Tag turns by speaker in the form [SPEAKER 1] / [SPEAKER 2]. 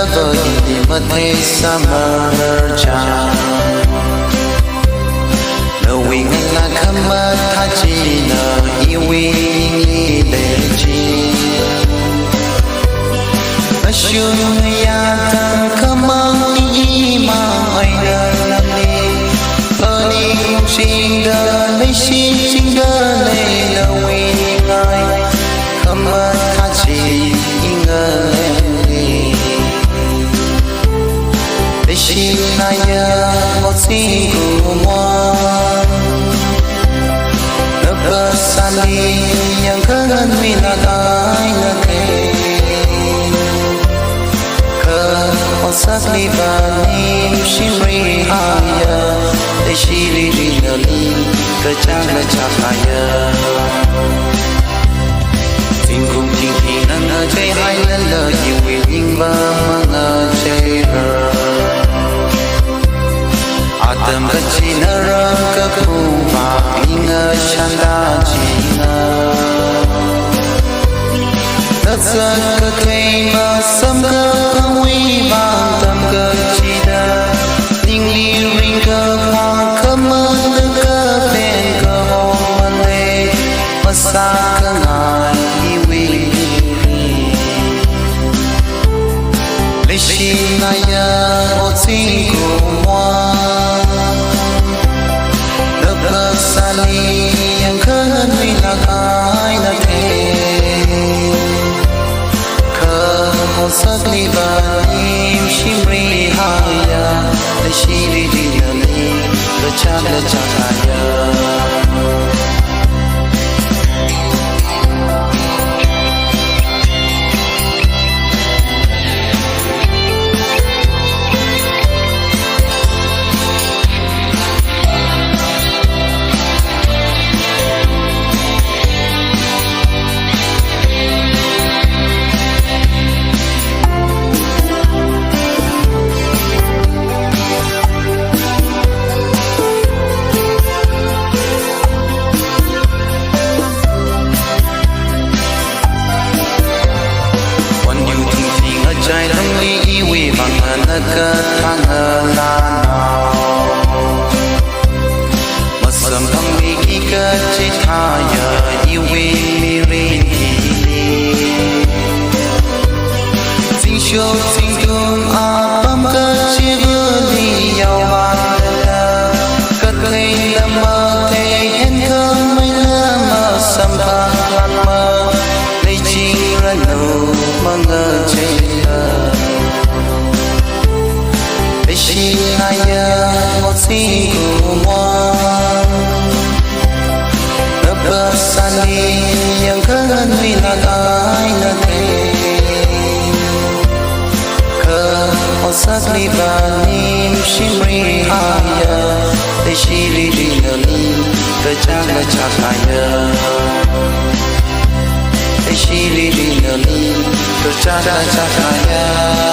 [SPEAKER 1] lover in the mate summer jam. Knowing la kama thachina iwi leji. Mashunaya tan kama ima aina lamni. Earning singa le singa le lawi ngai kama thachi inga le. Beshinaya mosingu mo. Sali yang kangen minalay na ke osak libanim shimri haya de shiri rinali kecana cahaya tingkum tingkinan ajay hai lala yiwing ba mga jayra Atam kachinaram kakuma inga shanda china Tatsak kakayma samka kawi bang tam kachida Ningli ring kakwa kaman kapen kahomane Masaka ngai iwi Lishinaya otsingu mwa Sali yang kangen minalay na ke osak libanim shimri haya de shiri dinali kecana cahaya Jai langli iwi banganaga tangalana Masam pangli ika chitaya iwi mirini Zingsho zingdung apam kachibuli yawana Katlay lama te henka may lama Sampang lama Leijing rano mga jay Beshinaya mosingu mo Nabasali yang kangen minalay na ke osak libanim shimri haya de shiri dinali kecana cahaya de shiri dinali kecana cahaya